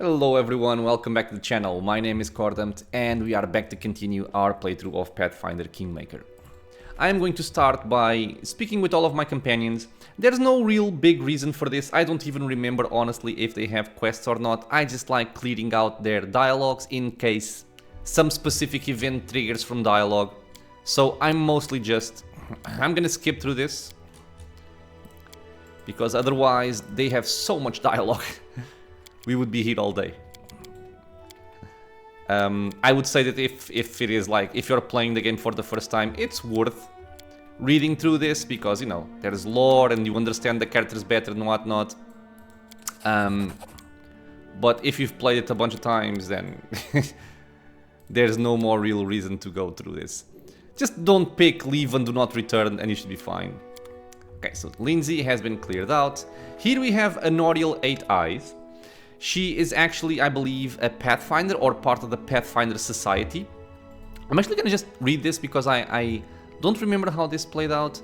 Hello everyone, welcome back to the channel. My name is Coredumpina and we are back to continue our playthrough of Pathfinder Kingmaker. I am going to start by speaking with all of my companions. There's no real big reason for this. I don't even remember honestly if they have quests or not. I just like clearing out their dialogues in case some specific event triggers from dialogue. So I'm mostly just... I'm gonna skip through this because otherwise they have so much dialogue. We would be here all day. I would say that if it is like, if you're playing the game for the first time, it's worth reading through this because, you know, there's lore and you understand the characters better and whatnot. But if you've played it a bunch of times, then there's no more real reason to go through this. Just don't pick, leave and do not return and you should be fine. Okay, so Lindsay has been cleared out. Here we have Anoriel 8 Eyes. She is actually, I believe, a Pathfinder or part of the Pathfinder Society. I'm actually gonna just read this because I don't remember how this played out.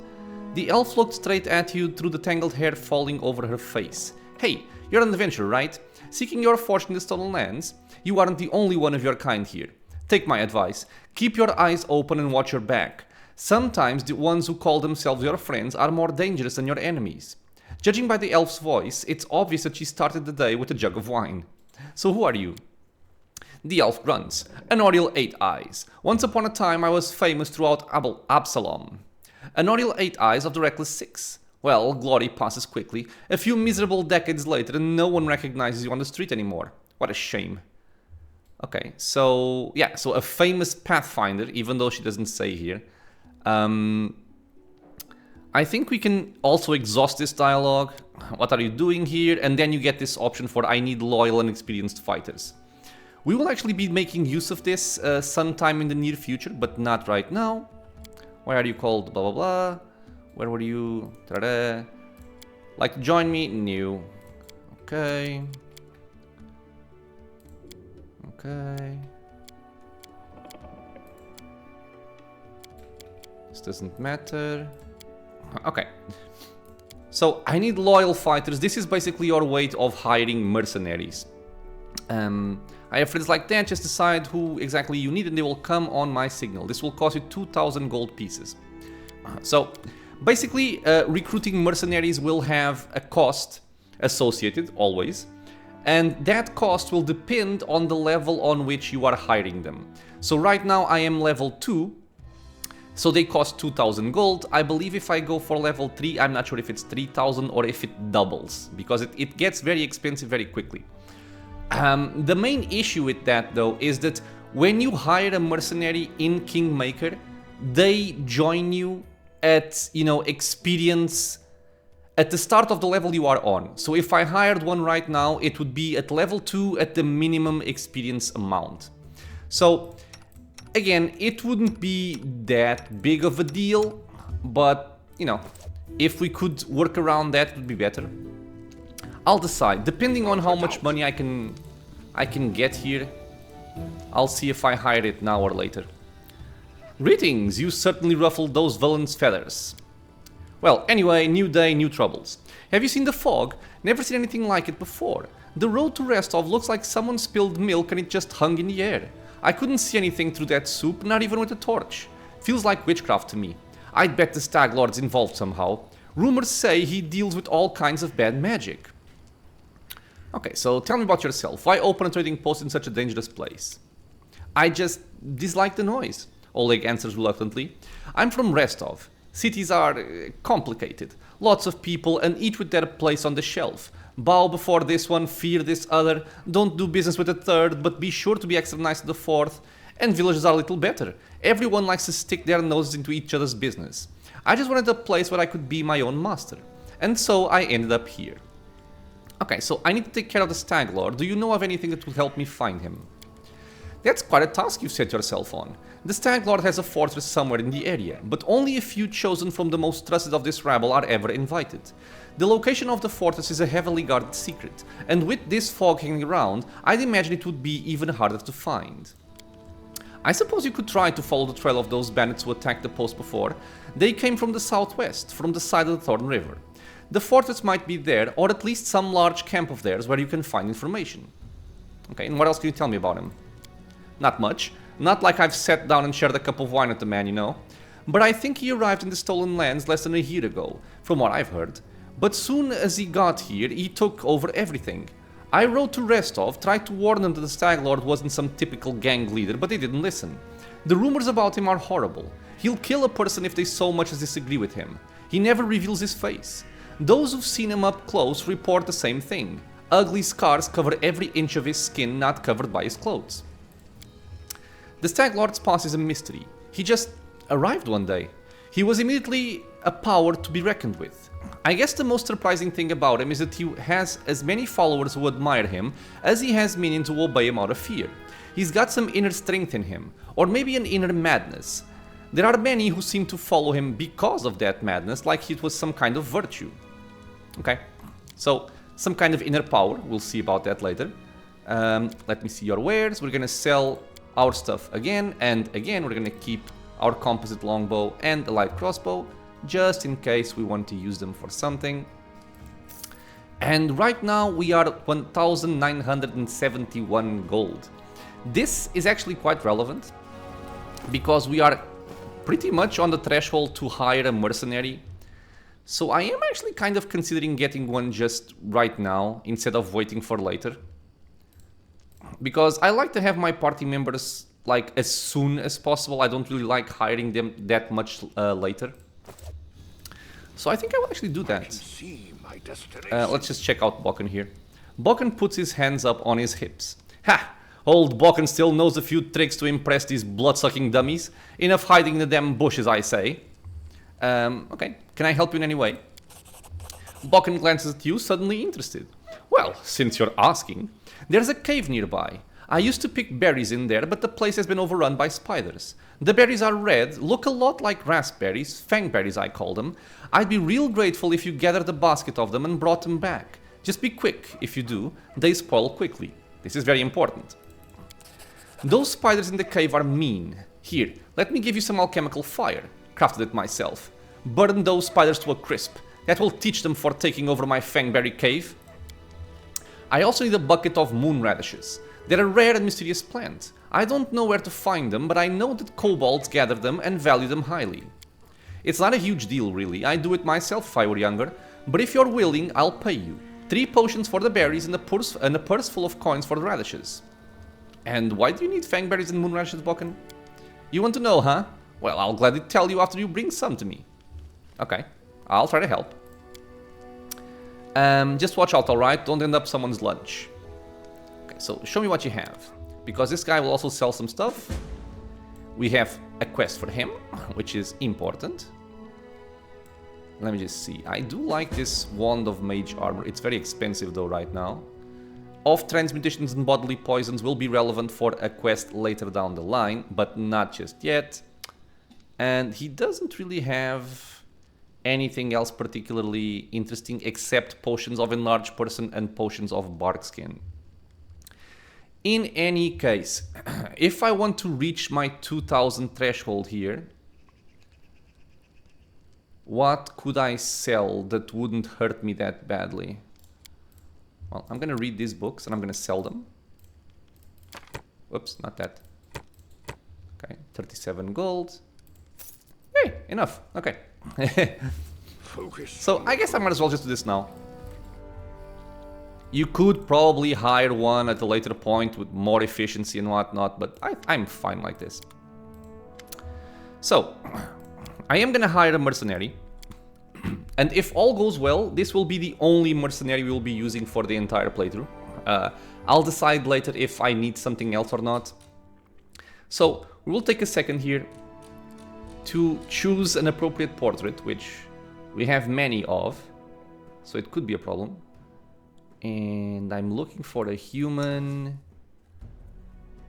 The elf looked straight at you through the tangled hair falling over her face. Hey, you're an adventurer, right? Seeking your fortune in the stolen lands? You aren't the only one of your kind here. Take my advice. Keep your eyes open and watch your back. Sometimes the ones who call themselves your friends are more dangerous than your enemies. Judging by the elf's voice, it's obvious that she started the day with a jug of wine. So who are you? The elf grunts. Anoriel 8 Eyes. Once upon a time I was famous throughout Absalom. Anoriel 8 Eyes of the Reckless 6. Well, glory passes quickly. A few miserable decades later and no one recognizes you on the street anymore. What a shame. Okay, so yeah, so a famous Pathfinder, even though she doesn't say here. I think we can also exhaust this dialogue. What are you doing here? And then you get this option for I need loyal and experienced fighters. We will actually be making use of this sometime in the near future, but not right now. Why are you called blah blah blah? Where were you? Ta-da. Like to join me? New. Okay. Okay. This doesn't matter. Okay, so I need loyal fighters. This is basically your way of hiring mercenaries. I have friends like that. Just decide who exactly you need and they will come on my signal. This will cost you 2,000 gold pieces. So basically recruiting mercenaries will have a cost associated always, and that cost will depend on the level on which you are hiring them. So right now I am level 2. So they cost 2,000 gold. I believe if I go for level 3, I'm not sure if it's 3,000 or if it doubles, because it gets very expensive very quickly. The main issue with that though is that when you hire a mercenary in Kingmaker, they join you at, you know, experience at the start of the level you are on. So if I hired one right now, it would be at level 2 at the minimum experience amount. So again, it wouldn't be that big of a deal, but, you know, if we could work around that, it would be better. I'll decide. Depending on how much money I can get here, I'll see if I hire it now or later. Greetings, you certainly ruffled those villains' feathers. Well, anyway, new day, new troubles. Have you seen the fog? Never seen anything like it before. The road to Restov looks like someone spilled milk and it just hung in the air. I couldn't see anything through that soup, not even with a torch. Feels like witchcraft to me. I'd bet the Stag Lord's involved somehow. Rumors say he deals with all kinds of bad magic. Okay, so tell me about yourself. Why open a trading post in such a dangerous place? I just dislike the noise, Oleg answers reluctantly. I'm from Restov. Cities are complicated. Lots of people and each with their place on the shelf. Bow before this one, fear this other, don't do business with the third, but be sure to be extra nice to the fourth. And villages are a little better. Everyone likes to stick their noses into each other's business. I just wanted a place where I could be my own master. And so I ended up here. Okay, so I need to take care of the Stag Lord. Do you know of anything that will help me find him? That's quite a task you've set yourself on. The Stag Lord has a fortress somewhere in the area, but only a few chosen from the most trusted of this rabble are ever invited. The location of the fortress is a heavily guarded secret, and with this fog hanging around, I'd imagine it would be even harder to find. I suppose you could try to follow the trail of those bandits who attacked the post before. They came from the southwest, from the side of the Thorn River. The fortress might be there, or at least some large camp of theirs where you can find information. Okay, and what else can you tell me about him? Not much. Not like I've sat down and shared a cup of wine with the man, you know. But I think he arrived in the Stolen Lands less than a year ago, from what I've heard. But soon as he got here, he took over everything. I wrote to Restov, tried to warn them that the Stag Lord wasn't some typical gang leader, but they didn't listen. The rumors about him are horrible. He'll kill a person if they so much as disagree with him. He never reveals his face. Those who've seen him up close report the same thing. Ugly scars cover every inch of his skin not covered by his clothes. The Stag Lord's past is a mystery. He just arrived one day. He was immediately a power to be reckoned with. I guess the most surprising thing about him is that he has as many followers who admire him as he has meaning to obey him out of fear. He's got some inner strength in him, or maybe an inner madness. There are many who seem to follow him because of that madness, like it was some kind of virtue. Okay, so some kind of inner power, we'll see about that later. Let me see your wares. We're gonna sell our stuff again, and again we're gonna keep our composite longbow and the light crossbow, just in case we want to use them for something. And right now we are at 1,971 gold. This is actually quite relevant, because we are pretty much on the threshold to hire a mercenary. So I am actually kind of considering getting one just right now, instead of waiting for later. Because I like to have my party members like as soon as possible. I don't really like hiring them that much later. So I think I will actually do that. Let's just check out Bokken here. Bokken puts his hands up on his hips. Ha! Old Bokken still knows a few tricks to impress these blood-sucking dummies. Enough hiding in the damn bushes, I say. Okay, can I help you in any way? Bokken glances at you, suddenly interested. Well, since you're asking, there's a cave nearby. I used to pick berries in there, but the place has been overrun by spiders. The berries are red, look a lot like raspberries, fangberries I call them. I'd be real grateful if you gathered a basket of them and brought them back. Just be quick, if you do, they spoil quickly. This is very important. Those spiders in the cave are mean. Here, let me give you some alchemical fire. Crafted it myself. Burn those spiders to a crisp. That will teach them for taking over my fangberry cave. I also need a bucket of moon radishes. They're a rare and mysterious plant. I don't know where to find them, but I know that kobolds gather them and value them highly. It's not a huge deal, really. I do it myself if I were younger. But if you're willing, I'll pay you. 3 potions for the berries and a purse full of coins for the radishes. And why do you need fangberries and moon radishes, Bokken? You want to know, huh? Well, I'll gladly tell you after you bring some to me. Okay, I'll try to help. Just watch out, alright? Don't end up someone's lunch. Okay, so show me what you have. Because this guy will also sell some stuff. We have a quest for him, which is important. Let me just see. I do like this wand of mage armor. It's very expensive though right now. Off-trans mutations and bodily poisons will be relevant for a quest later down the line, but not just yet. And he doesn't really have anything else particularly interesting except potions of enlarged person and potions of bark skin. In any case, if I want to reach my 2000 threshold here, what could I sell that wouldn't hurt me that badly? Well, I'm gonna read these books and I'm gonna sell them. Whoops, not that. Okay, 37 gold. Hey, enough. Okay. So I guess I might as well just do this now. You could probably hire one at a later point with more efficiency and whatnot, but I'm fine like this. So, I am gonna hire a mercenary. And if all goes well, this will be the only mercenary we will be using for the entire playthrough. I'll decide later if I need something else or not. So, we will take a second here to choose an appropriate portrait, which we have many of, so it could be a problem. And I'm looking for a human.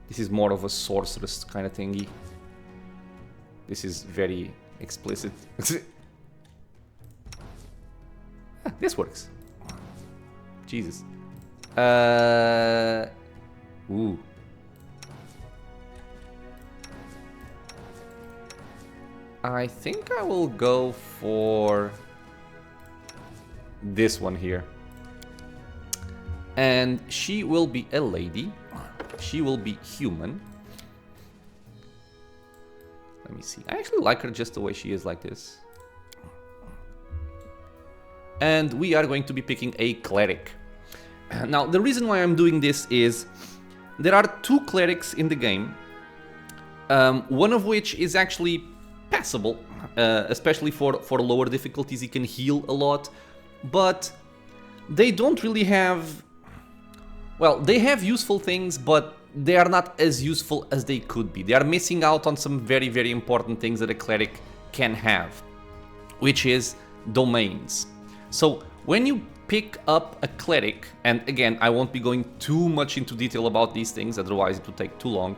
This is more of a sorceress kind of thingy. This is very explicit. This works. Jesus. Ooh. I think I will go for this one here. And she will be a lady. she will be human. Let me see. I actually like her just the way she is like this. And we are going to be picking a cleric. Now, the reason why I'm doing this is there are 2 clerics in the game, one of which is actually passable, especially for lower difficulties. He can heal a lot, but they don't really have... Well, they have useful things, but they are not as useful as they could be. They are missing out on some very, very important things that a cleric can have, which is domains. So when you pick up a cleric, and again, I won't be going too much into detail about these things, otherwise it would take too long.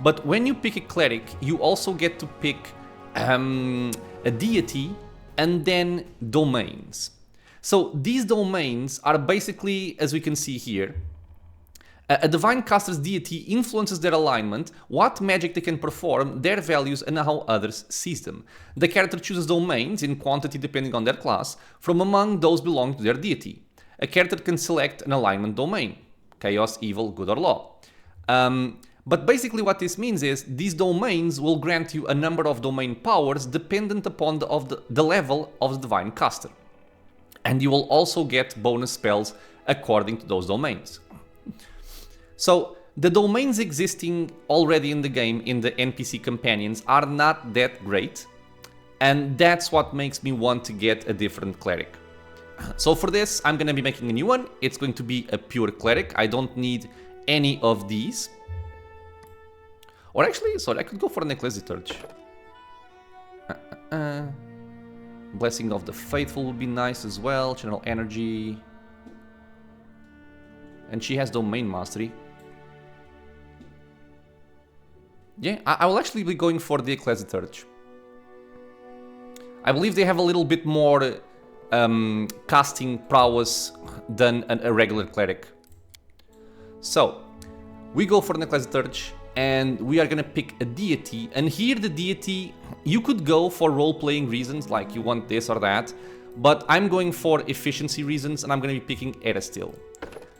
But when you pick a cleric, you also get to pick a deity and then domains. So these domains are basically, as we can see here, a divine caster's deity influences their alignment, what magic they can perform, their values, and how others sees them. The character chooses domains, in quantity depending on their class, from among those belonging to their deity. A character can select an alignment domain: chaos, evil, good, or law. But basically what this means is these domains will grant you a number of domain powers dependent upon the level of the divine caster. And you will also get bonus spells according to those domains. So the domains existing already in the game in the NPC companions are not that great, and that's what makes me want to get a different cleric. So for this, I'm going to be making a new one. It's going to be a pure cleric. I don't need any of these. Or actually, sorry, I could go for an Ecclesiarch. Blessing of the Faithful would be nice as well. Channel Energy. And she has Domain Mastery. Yeah, I will actually be going for the Ecclesiarch. I believe they have a little bit more casting prowess than a regular cleric. So, we go for an Ecclesiarch, and we are gonna pick a deity. And here the deity, you could go for role-playing reasons, like you want this or that, but I'm going for efficiency reasons, and I'm gonna be picking Erestil.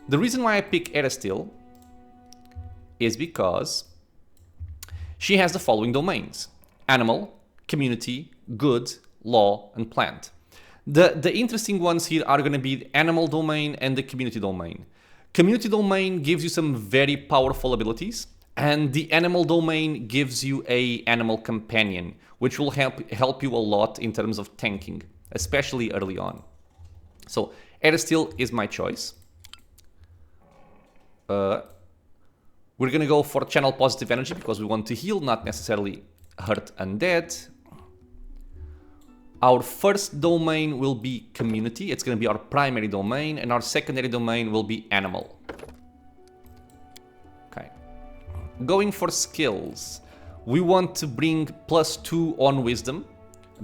The reason why I pick Erestil is because she has the following domains: animal, community, good, law, and plant. The interesting ones here are going to be the animal domain and the community domain. Community domain gives you some very powerful abilities, and the animal domain gives you a animal companion, which will help you a lot in terms of tanking, especially early on. So Erestil is my choice. We're gonna go for channel positive energy because we want to heal, not necessarily hurt undead. Our first domain will be community. It's gonna be our primary domain, and our secondary domain will be animal. Okay. Going for skills. We want to bring +2 on wisdom,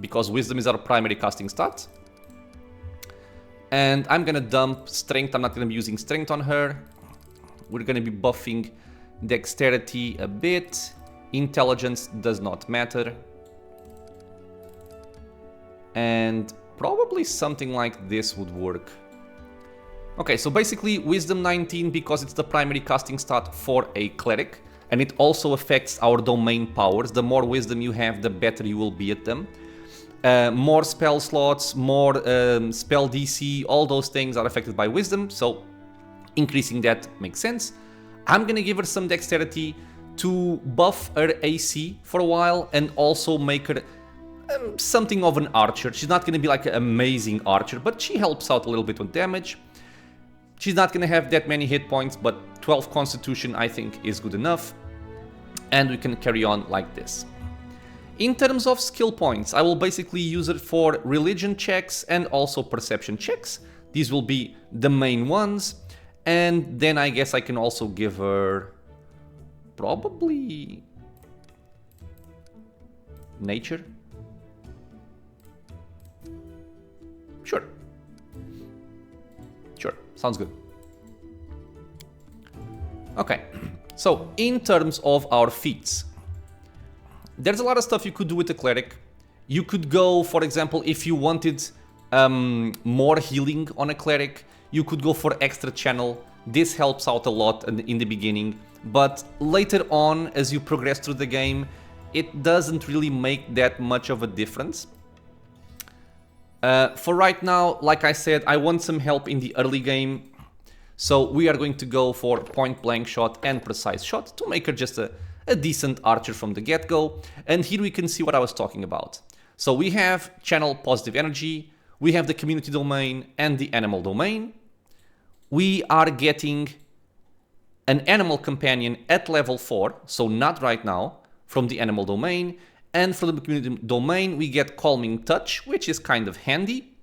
because wisdom is our primary casting stat. And I'm gonna dump strength. I'm not gonna be using strength on her. We're gonna be buffing dexterity a bit. Intelligence does not matter. And probably something like this would work. Okay, so basically wisdom 19 because it's the primary casting stat for a cleric, and it also affects our domain powers. The more wisdom you have, the better you will be at them. More spell slots, more spell DC, all those things are affected by wisdom, so increasing that makes sense. I'm gonna give her some dexterity to buff her AC for a while and also make her something of an archer. She's not gonna be like an amazing archer, but she helps out a little bit with damage. She's not gonna have that many hit points, but 12 constitution I think is good enough. And we can carry on like this. In terms of skill points, I will basically use it for religion checks and also perception checks. These will be the main ones. And then I guess I can also give her probably nature. Sure. Sure, sounds good. Okay, so in terms of our feats, there's a lot of stuff you could do with the cleric. You could go, for example, if you wanted more healing on a cleric, you could go for extra channel This helps out a lot in the beginning, but later on, as you progress through the game, it doesn't really make that much of a difference. For right now, like I said, I want some help in the early game, so we are going to go for point blank shot and precise shot to make her just a decent archer from the get-go. And here we can see what I was talking about. So we have channel positive energy, we have the community domain and the animal domain. We are getting an animal companion at level 4, so not right now, from the animal domain. And from the community domain, we get Calming Touch, which is kind of handy.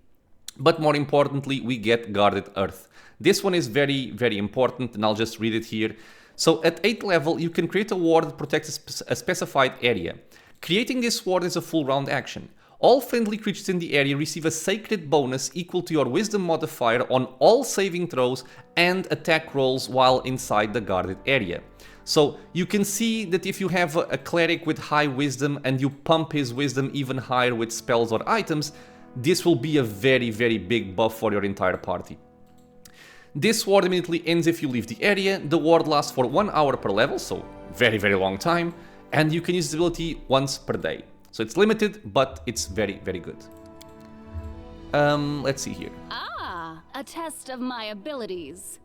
But more importantly, we get Guarded Earth. This one is very, very important, and I'll just read it here. So at 8th level, you can create a ward that protects a specified area. Creating this ward is a full round action. All friendly creatures in the area receive a sacred bonus equal to your wisdom modifier on all saving throws and attack rolls while inside the guarded area. So you can see that if you have a cleric with high wisdom and you pump his wisdom even higher with spells or items, this will be a very, very big buff for your entire party. This ward immediately ends if you leave the area. The ward lasts for 1 hour per level, so very, very long time, and you can use this ability once per day. So it's limited, but it's very, very good. Let's see here. Ah, a test of my abilities.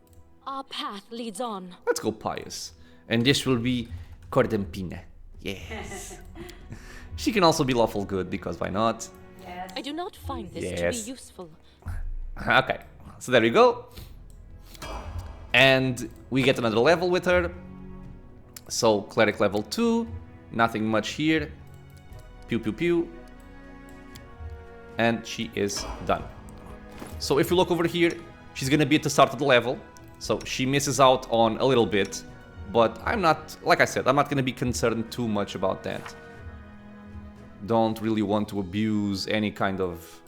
Our path leads on. Let's go Pious. And this will be Coredumpina. Yes. She can also be lawful good, because why not? Yes. I do not find this to be useful. Okay, so there we go. And we get another level with her. So cleric level 2, nothing much here. Pew pew pew. And she is done. So if you look over here, she's gonna be at the start of the level. So she misses out on a little bit. But I'm not, like I said, I'm not gonna be concerned too much about that. Don't really want to abuse any kind of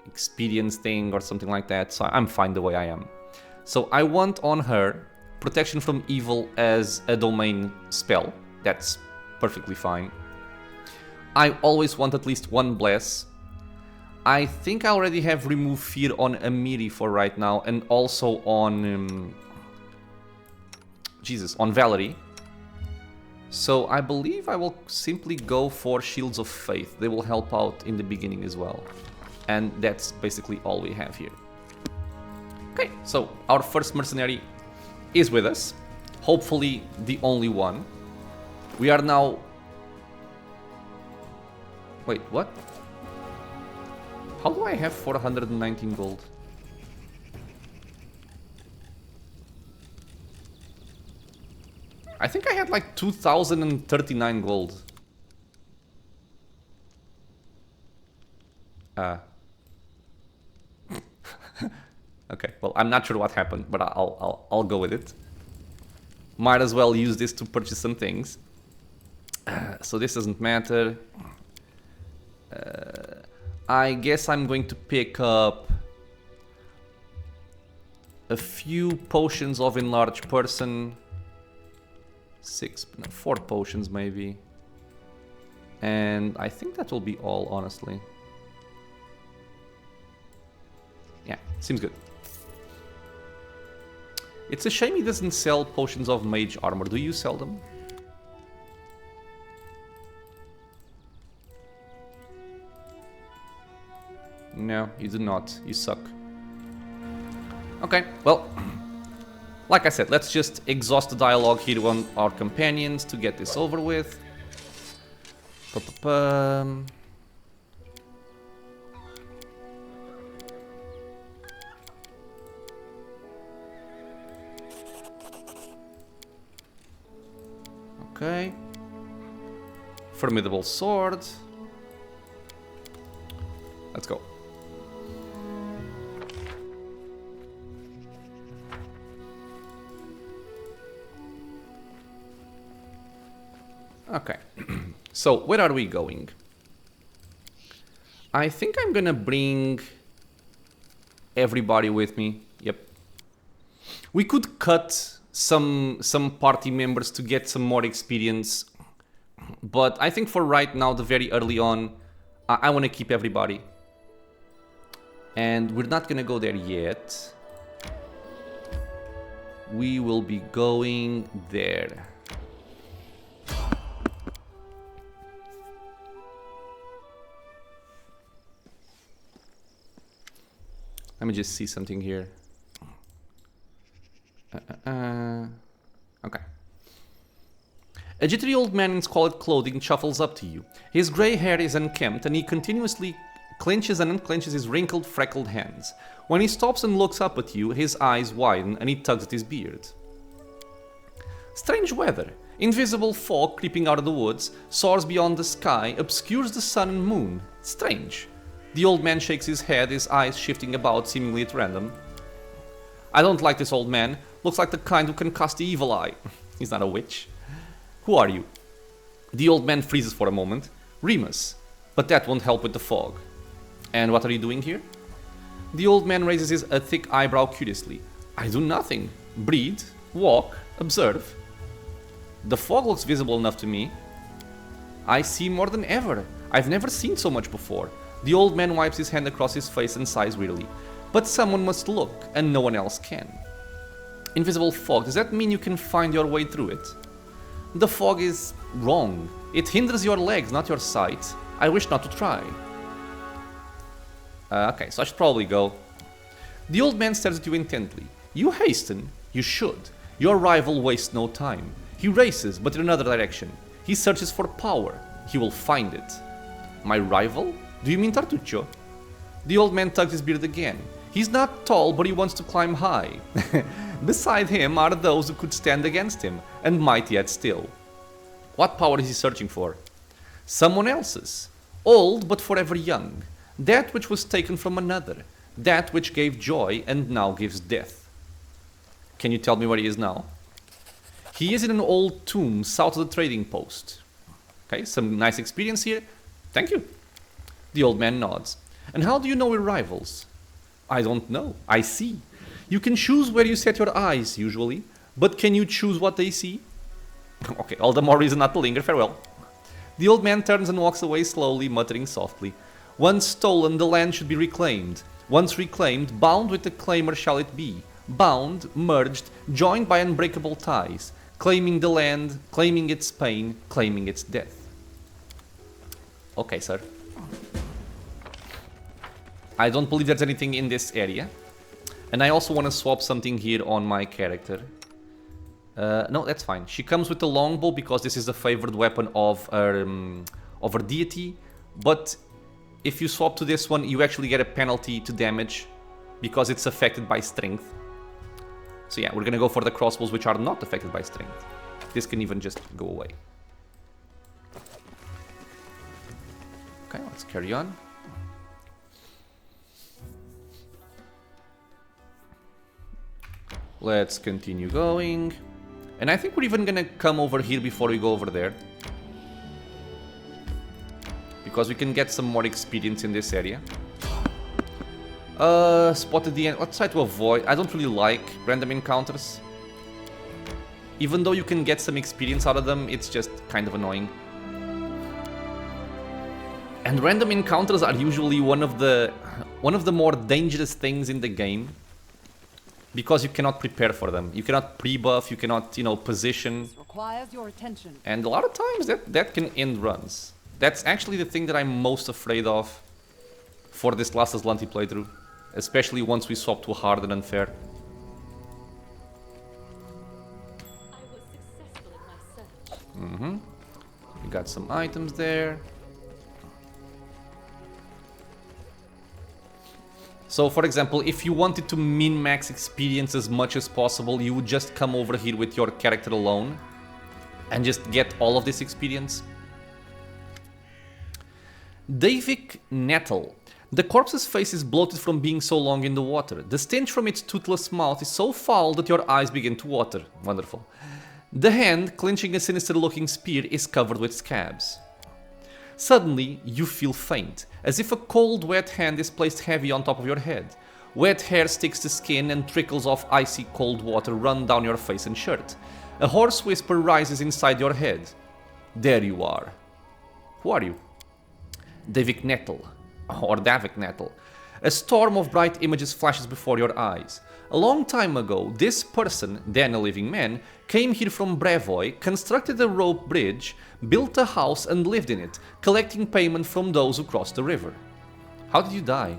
experience thing or something like that. So I'm fine the way I am. So I want on her protection from evil as a domain spell. That's perfectly fine. I always want at least 1 bless. I think I already have remove fear on Amiri for right now, and also on on Valerie. So I believe I will simply go for Shields of Faith. They will help out in the beginning as well. And that's basically all we have here. Okay, so our first mercenary is with us. Hopefully the only one. We are now... Wait, what? How do I have 419 gold? I think I had like 2039 gold. Okay, well, I'm not sure what happened, but I'll go with it. Might as well use this to purchase some things. So this doesn't matter. I guess I'm going to pick up a few potions of Enlarged Person. 4 potions maybe. And I think that will be all, honestly. Yeah, seems good. It's a shame he doesn't sell potions of mage armor. Do you sell them? No, you do not. You suck. Okay, well, like I said, let's just exhaust the dialogue here on our companions to get this over with. Okay. Formidable sword. Let's go. Okay. So, where are we going? I think I'm gonna bring everybody with me. Yep. We could cut some party members to get some more experience, but I think for right now, the very early on, I want to keep everybody. And we're not gonna go there yet. we will be going there. Let me just see something here. Okay. A jittery old man in squalid clothing shuffles up to you. His grey hair is unkempt and he continuously clenches and unclenches his wrinkled, freckled hands. When he stops and looks up at you, his eyes widen and he tugs at his beard. Strange weather. Invisible fog creeping out of the woods, soars beyond the sky, obscures the sun and moon. Strange. The old man shakes his head, his eyes shifting about seemingly at random. I don't like this old man. Looks like the kind who can cast the evil eye. He's not a witch. Who are you? The old man freezes for a moment. Remus. But that won't help with the fog. And what are you doing here? The old man raises a thick eyebrow curiously. I do nothing. Breathe, walk, observe. The fog looks visible enough to me. I see more than ever. I've never seen so much before. The old man wipes his hand across his face and sighs wearily. But someone must look, and no one else can. Invisible fog, does that mean you can find your way through it? The fog is wrong. It hinders your legs, not your sight. I wish not to try. Okay, so I should probably go. The old man stares at you intently. You hasten. You should. Your rival wastes no time. He races, but in another direction. He searches for power. He will find it. My rival? Do you mean Tartuccio? The old man tugs his beard again. He's not tall, but he wants to climb high. Beside him are those who could stand against him, and might yet still. What power is he searching for? Someone else's. Old, but forever young. That which was taken from another. That which gave joy and now gives death. Can you tell me where he is now? He is in an old tomb south of the trading post. Okay, some nice experience here. Thank you. The old man nods. And how do you know we're rivals? I don't know. I see. You can choose where you set your eyes, usually. But can you choose what they see? Okay, all the more reason not to linger. Farewell. The old man turns and walks away slowly, muttering softly. Once stolen, the land should be reclaimed. Once reclaimed, bound with the claimer shall it be. Bound, merged, joined by unbreakable ties. Claiming the land, claiming its pain, claiming its death. Okay, sir. I don't believe there's anything in this area. And I also want to swap something here on my character. No, that's fine. She comes with the longbow because this is the favored weapon of her deity. But if you swap to this one, you actually get a penalty to damage because it's affected by strength. So yeah, we're gonna go for the crossbows which are not affected by strength. This can even just go away. Okay, let's carry on. Let's continue going. And I think we're even gonna come over here before we go over there. Because we can get some more experience in this area. Spotted the end. Let's try to avoid. I don't really like random encounters. Even though you can get some experience out of them, it's just kind of annoying. And random encounters are usually one of the more dangerous things in the game. Because you cannot prepare for them. You cannot pre-buff, you cannot, position. Requires your attention. And a lot of times that can end runs. That's actually the thing that I'm most afraid of for this last Azlanti playthrough. Especially once we swap to hard and unfair. I was successful in my search. We got some items there. So, for example, if you wanted to min-max experience as much as possible, you would just come over here with your character alone and just get all of this experience. Davik Nettle. The corpse's face is bloated from being so long in the water. The stench from its toothless mouth is so foul that your eyes begin to water. Wonderful. The hand, clenching a sinister-looking spear, is covered with scabs. Suddenly, you feel faint, as if a cold, wet hand is placed heavy on top of your head. Wet hair sticks to skin and trickles of icy cold water run down your face and shirt. A hoarse whisper rises inside your head. There you are. Who are you? Davik Nettle, or Davik Nettle. A storm of bright images flashes before your eyes. A long time ago, this person, then a living man, came here from Brevoy, constructed a rope bridge, built a house and lived in it, collecting payment from those who crossed the river. How did you die?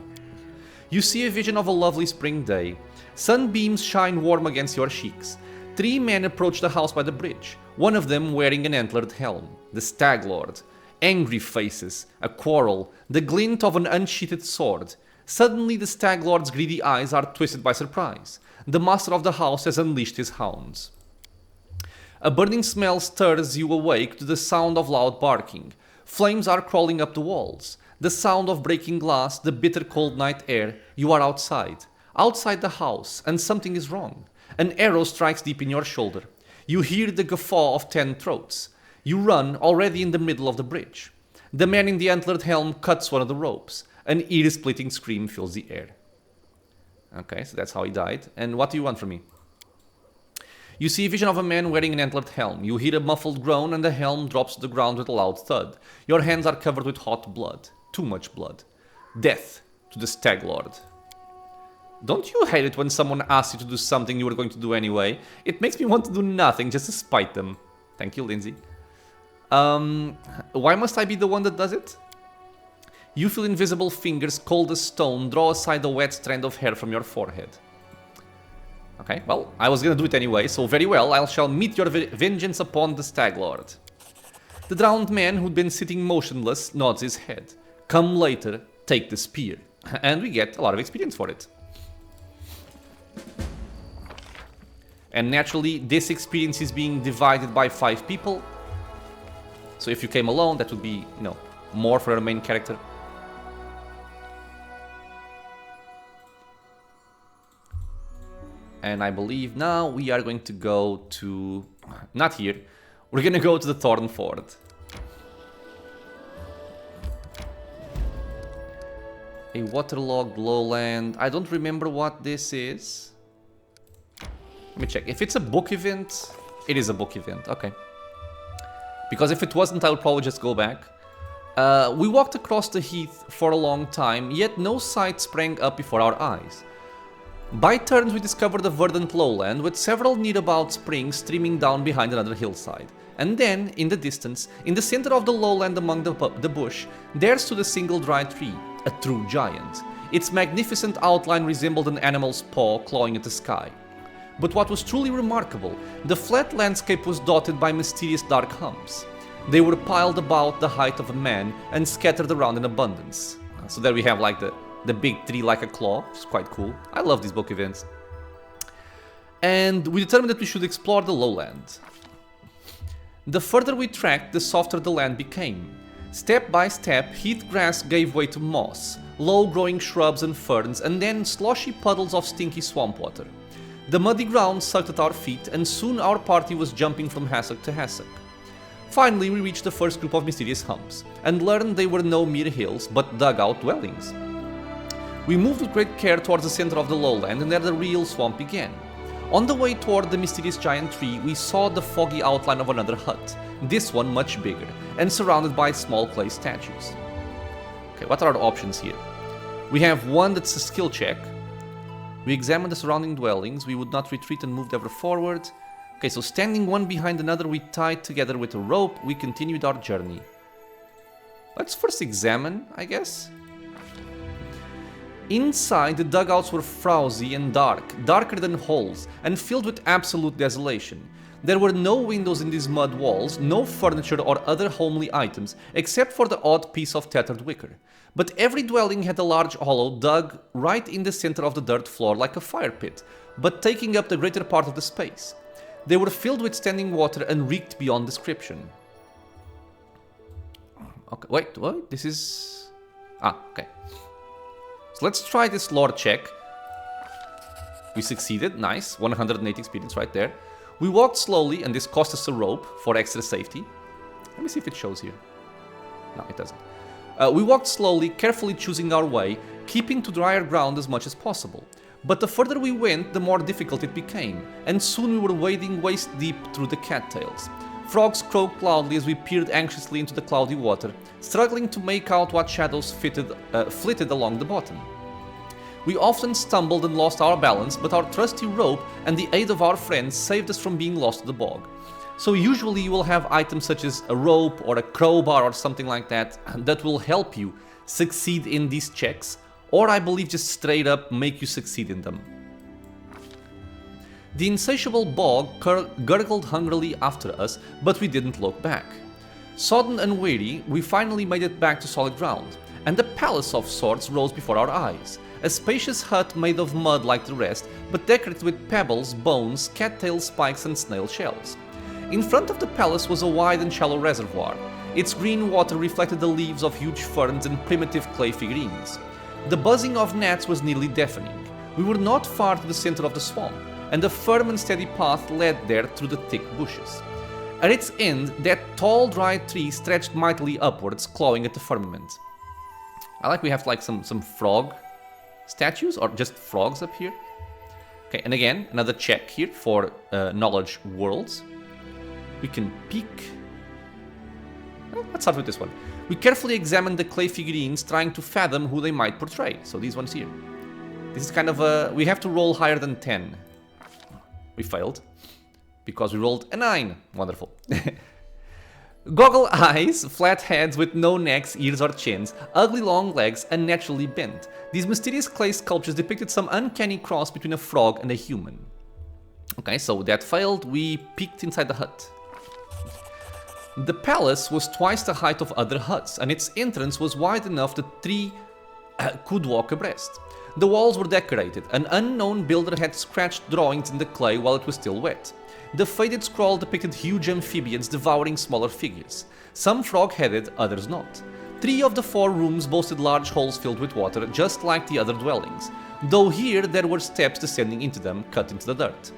You see a vision of a lovely spring day. Sunbeams shine warm against your cheeks. 3 men approach the house by the bridge, one of them wearing an antlered helm, the Stag Lord. Angry faces, a quarrel, the glint of an unsheathed sword. Suddenly the Stag Lord's greedy eyes are twisted by surprise. The master of the house has unleashed his hounds. A burning smell stirs you awake to the sound of loud barking. Flames are crawling up the walls. The sound of breaking glass, the bitter cold night air. You are outside. Outside the house, and something is wrong. An arrow strikes deep in your shoulder. You hear the guffaw of 10 throats. You run, already in the middle of the bridge. The man in the antlered helm cuts one of the ropes. An ear-splitting scream fills the air. Okay, so that's how he died. And what do you want from me? You see a vision of a man wearing an antlered helm. You hear a muffled groan and the helm drops to the ground with a loud thud. Your hands are covered with hot blood. Too much blood. Death to the Stag Lord. Don't you hate it when someone asks you to do something you were going to do anyway? It makes me want to do nothing just to spite them. Thank you, Lindsay. Why must I be the one that does it? You feel invisible fingers, cold as stone, draw aside a wet strand of hair from your forehead. Okay, well, I was gonna do it anyway, so very well, I shall meet your vengeance upon the Stag Lord. The drowned man who'd been sitting motionless nods his head. Come later, take the spear. And we get a lot of experience for it. And naturally, this experience is being divided by 5 people. So if you came alone, that would be, you know, more for your main character. And I believe now we are going to go to... not here. We're gonna go to the Thorn Ford. A waterlogged lowland. I don't remember what this is. Let me check. If it's a book event, it is a book event. Okay. Because if it wasn't, I would probably just go back. We walked across the heath for a long time, yet no sight sprang up before our eyes. By turns we discovered a verdant lowland with several near-about springs streaming down behind another hillside. And then, in the distance, in the center of the lowland among the bush, there stood a single dry tree, a true giant. Its magnificent outline resembled an animal's paw clawing at the sky. But what was truly remarkable, the flat landscape was dotted by mysterious dark humps. They were piled about the height of a man and scattered around in abundance. So there we have like the big tree like a claw, which is quite cool. I love these book events. And we determined that we should explore the lowland. The further we trekked, the softer the land became. Step by step, heath grass gave way to moss, low-growing shrubs and ferns, and then sloshy puddles of stinky swamp water. The muddy ground sucked at our feet, and soon our party was jumping from hassock to hassock. Finally, we reached the first group of mysterious humps, and learned they were no mere hills, but dugout dwellings. We moved with great care towards the center of the lowland, and there the real swamp began. On the way toward the mysterious giant tree, we saw the foggy outline of another hut, this one much bigger, and surrounded by small clay statues. Okay, what are our options here? We have one that's a skill check. We examined the surrounding dwellings, we would not retreat and moved ever forward. Okay, so standing one behind another, we tied together with a rope, we continued our journey. Let's first examine, I guess. Inside, the dugouts were frowsy and dark, darker than holes, and filled with absolute desolation. There were no windows in these mud walls, no furniture or other homely items, except for the odd piece of tattered wicker. But every dwelling had a large hollow dug right in the center of the dirt floor like a fire pit, but taking up the greater part of the space. They were filled with standing water and reeked beyond description. Okay, wait, what? This is... okay. So let's try this lore check. We succeeded, nice, 108 experience right there. We walked slowly, and this cost us a rope for extra safety. Let me see if it shows here. No, it doesn't. We walked slowly, carefully choosing our way, keeping to drier ground as much as possible. But the further we went, the more difficult it became, and soon we were wading waist deep through the cattails. Frogs croaked loudly as we peered anxiously into the cloudy water, struggling to make out what shadows flitted along the bottom. We often stumbled and lost our balance, but our trusty rope and the aid of our friends saved us from being lost to the bog. So usually you will have items such as a rope or a crowbar or something like that that will help you succeed in these checks, or I believe just straight up make you succeed in them. The insatiable bog gurgled hungrily after us, but we didn't look back. Sodden and weary, we finally made it back to solid ground, and a palace of sorts rose before our eyes. A spacious hut made of mud like the rest, but decorated with pebbles, bones, cattail spikes and snail shells. In front of the palace was a wide and shallow reservoir. Its green water reflected the leaves of huge ferns and primitive clay figurines. The buzzing of gnats was nearly deafening. We were not far to the center of the swamp, and a firm and steady path led there through the thick bushes. At its end, that tall, dry tree stretched mightily upwards, clawing at the firmament. I like we have like some frog statues, or just frogs up here. Okay, and again, another check here for knowledge worlds. We can peek. Well, let's start with this one. We carefully examined the clay figurines, trying to fathom who they might portray. So these ones here. This is kind of a... we have to roll higher than 10. We failed, because we rolled a 9. Wonderful. Goggle eyes, flat heads with no necks, ears or chins, ugly long legs, unnaturally bent. These mysterious clay sculptures depicted some uncanny cross between a frog and a human. Okay, so that failed. We peeked inside the hut. The palace was twice the height of other huts, and its entrance was wide enough that three could walk abreast. The walls were decorated. An unknown builder had scratched drawings in the clay while it was still wet. The faded scroll depicted huge amphibians devouring smaller figures. Some frog-headed, others not. 3 of the 4 rooms boasted large holes filled with water, just like the other dwellings, though here there were steps descending into them, cut into the dirt.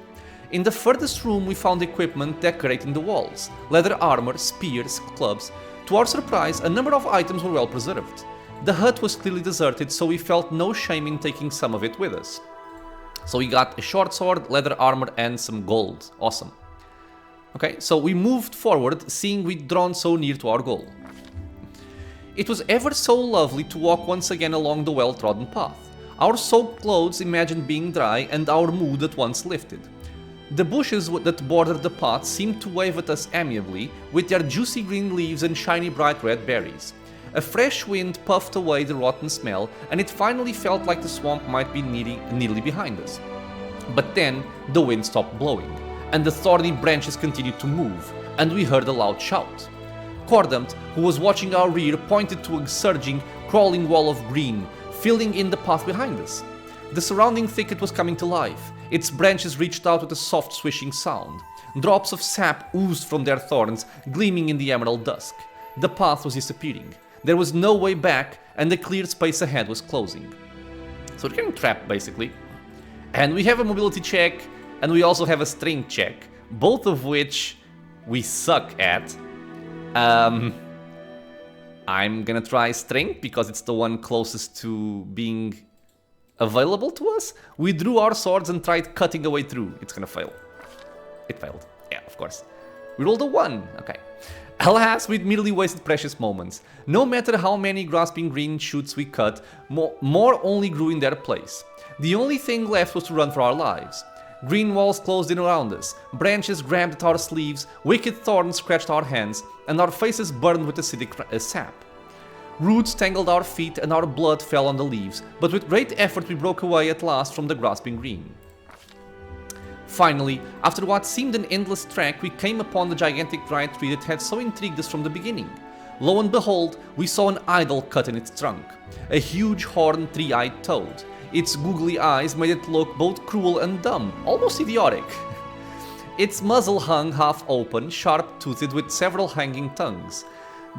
In the furthest room we found equipment decorating the walls, leather armor, spears, clubs. To our surprise, a number of items were well preserved. The hut was clearly deserted, so we felt no shame in taking some of it with us. So we got a short sword, leather armor and some gold. Awesome. Okay, so we moved forward, seeing we'd drawn so near to our goal. It was ever so lovely to walk once again along the well-trodden path. Our soaked clothes imagined being dry, and our mood at once lifted. The bushes that bordered the path seemed to wave at us amiably, with their juicy green leaves and shiny bright red berries. A fresh wind puffed away the rotten smell, and it finally felt like the swamp might be nearly behind us. But then, the wind stopped blowing, and the thorny branches continued to move, and we heard a loud shout. Coredumpina, who was watching our rear, pointed to a surging, crawling wall of green, filling in the path behind us. The surrounding thicket was coming to life. Its branches reached out with a soft swishing sound. Drops of sap oozed from their thorns, gleaming in the emerald dusk. The path was disappearing. There was no way back, and the clear space ahead was closing. So we're getting trapped, basically. And we have a mobility check, and we also have a strength check, both of which we suck at. I'm gonna try strength, because it's the one closest to being available to us. We drew our swords and tried cutting a way through. It's gonna fail. It failed. Yeah, of course. We rolled a 1. Okay. Alas, we'd merely wasted precious moments. No matter how many grasping green shoots we cut, more only grew in their place. The only thing left was to run for our lives. Green walls closed in around us, branches grabbed at our sleeves, wicked thorns scratched our hands, and our faces burned with acidic sap. Roots tangled our feet and our blood fell on the leaves, but with great effort we broke away at last from the grasping green. Finally, after what seemed an endless trek, we came upon the gigantic dry tree that had so intrigued us from the beginning. Lo and behold, we saw an idol cut in its trunk. A huge horned three-eyed toad. Its googly eyes made it look both cruel and dumb, almost idiotic. Its muzzle hung half open, sharp-toothed with several hanging tongues.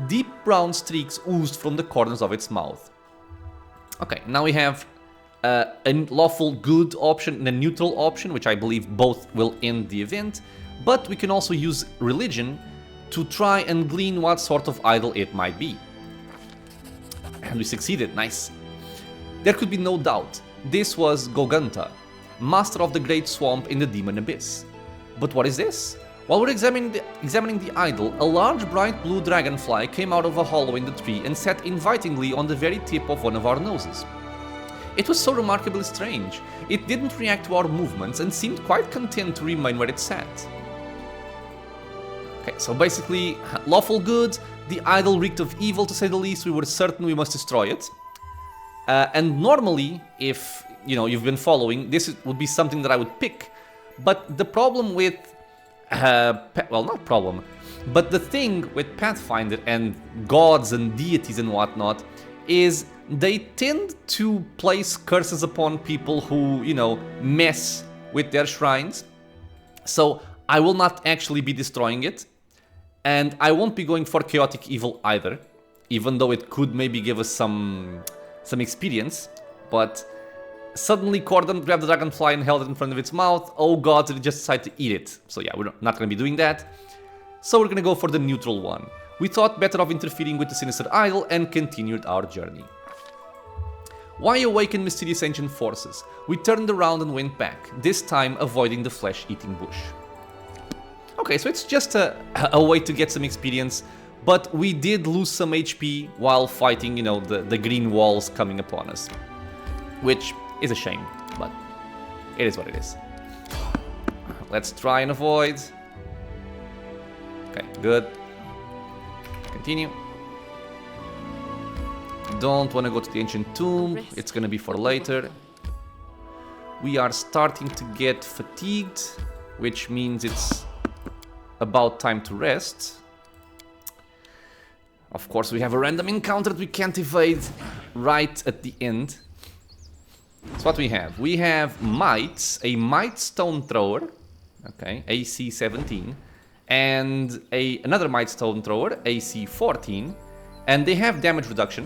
Deep brown streaks oozed from the corners of its mouth. Okay, now we have a lawful good option and a neutral option, which I believe both will end the event, but we can also use religion to try and glean what sort of idol it might be. And we succeeded, nice. There could be no doubt, this was Gogunta, master of the great swamp in the demon abyss. But what is this? While we're examining the idol, a large bright blue dragonfly came out of a hollow in the tree and sat invitingly on the very tip of one of our noses. It was so remarkably strange. It didn't react to our movements and seemed quite content to remain where it sat. Okay, so basically, lawful good, the idol reeked of evil to say the least, we were certain we must destroy it. And normally, if you've been following, this would be something that I would pick. But the problem with, well, not problem, but the thing with Pathfinder and gods and deities and whatnot is they tend to place curses upon people who, mess with their shrines. So I will not actually be destroying it. And I won't be going for chaotic evil either, even though it could maybe give us some experience. But suddenly Cordon grabbed the dragonfly and held it in front of its mouth. Oh god, it just decided to eat it. So yeah, we're not going to be doing that. So we're going to go for the neutral one. We thought better of interfering with the sinister idol and continued our journey. Why awaken mysterious ancient forces? We turned around and went back, this time avoiding the flesh-eating bush. Okay, so it's just a way to get some experience, but we did lose some HP while fighting, the green walls coming upon us. Which is a shame, but it is what it is. Let's try and avoid. Okay, good. Continue. Don't want to go to the ancient tomb. It's going to be for later. We are starting to get fatigued, which means it's about time to rest. Of course, we have a random encounter that we can't evade right at the end. So what we have? We have mites, a mite stone thrower, okay, AC 17, and another mite stone thrower, AC 14, and they have damage reduction.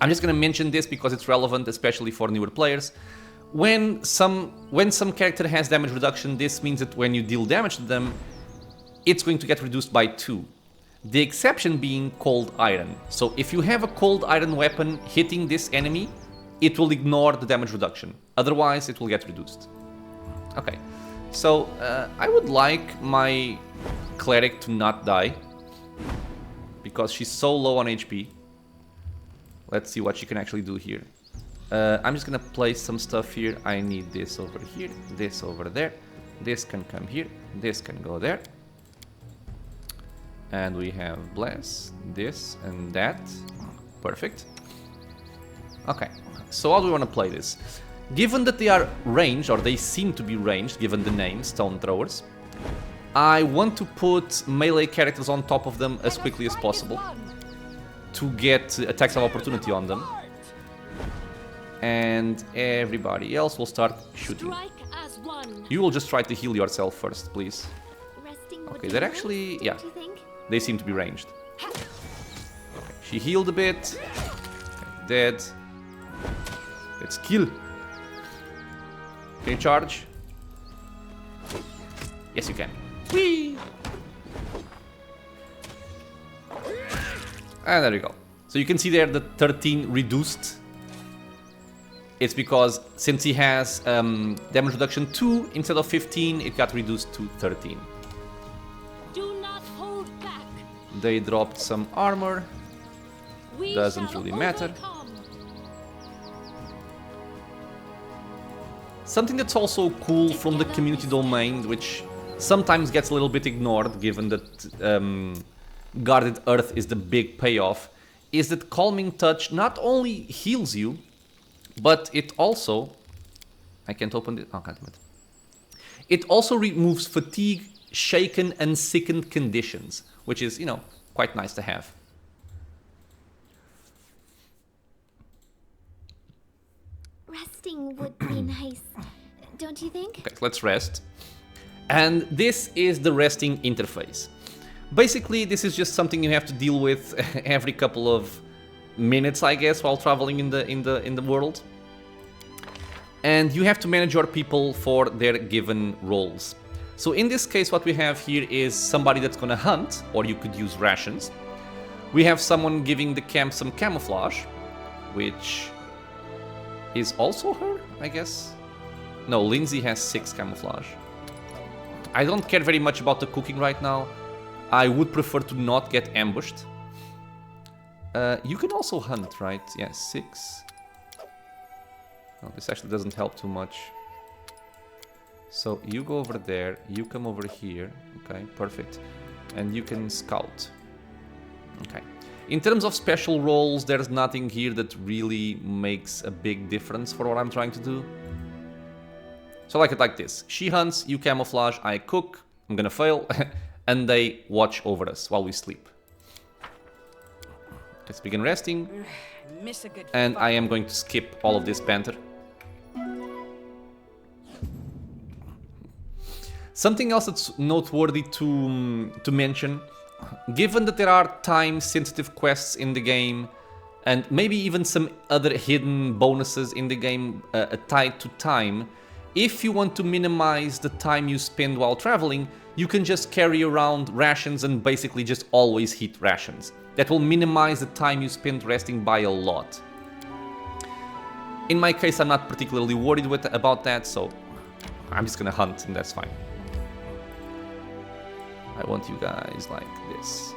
I'm just going to mention this because it's relevant, especially for newer players. When some character has damage reduction, this means that when you deal damage to them, it's going to get reduced by 2. The exception being cold iron. So if you have a cold iron weapon hitting this enemy, it will ignore the damage reduction. Otherwise, it will get reduced. Okay, so I would like my cleric to not die, because she's so low on HP. Let's see what she can actually do here. I'm just gonna place some stuff here. I need this over here, this over there. This can come here, this can go there. And we have bless, this and that. Perfect. Okay, so how do we want to play this? Given that they are ranged, or they seem to be ranged, given the name, stone throwers, I want to put melee characters on top of them as quickly as possible to get attacks of opportunity on them. And everybody else will start shooting. You will just try to heal yourself first, please. Okay, they're actually, yeah, they seem to be ranged. Okay, she healed a bit. Okay, dead. Let's kill. Can you charge? Yes, you can. Whee! And there you go. So you can see there the 13 reduced. It's because since he has damage reduction 2 instead of 15, it got reduced to 13. Do not hold back. They dropped some armor. Doesn't really matter. Something that's also cool from the community domain, which sometimes gets a little bit ignored given that Guarded Earth is the big payoff, is that Calming Touch not only heals you, but it also... I can't open it. Oh, God damn it. It also removes fatigue, shaken and sickened conditions, which is, quite nice to have. Resting would be nice, don't you think? Okay, let's rest. And this is the resting interface. Basically, this is just something you have to deal with every couple of minutes, I guess, while traveling in the world. And you have to manage your people for their given roles. So in this case, what we have here is somebody that's gonna hunt, or you could use rations. We have someone giving the camp some camouflage, which is also her, I guess. No, Lindsay has 6 camouflage. I don't care very much about the cooking right now. I would prefer to not get ambushed. You can also hunt, right? Yeah, 6. Oh, this actually doesn't help too much. So you go over there, you come over here. Okay, perfect. And you can scout. Okay. In terms of special roles, there's nothing here that really makes a big difference for what I'm trying to do. So like it like this. She hunts, you camouflage, I cook, I'm gonna fail, and they watch over us while we sleep. Let's begin resting. And I am going to skip all of this banter. Something else that's noteworthy to mention, given that there are time-sensitive quests in the game, and maybe even some other hidden bonuses in the game tied to time, if you want to minimize the time you spend while traveling, you can just carry around rations and basically just always hit rations. That will minimize the time you spend resting by a lot. In my case, I'm not particularly worried about that, so I'm just gonna hunt and that's fine. I want you guys like this.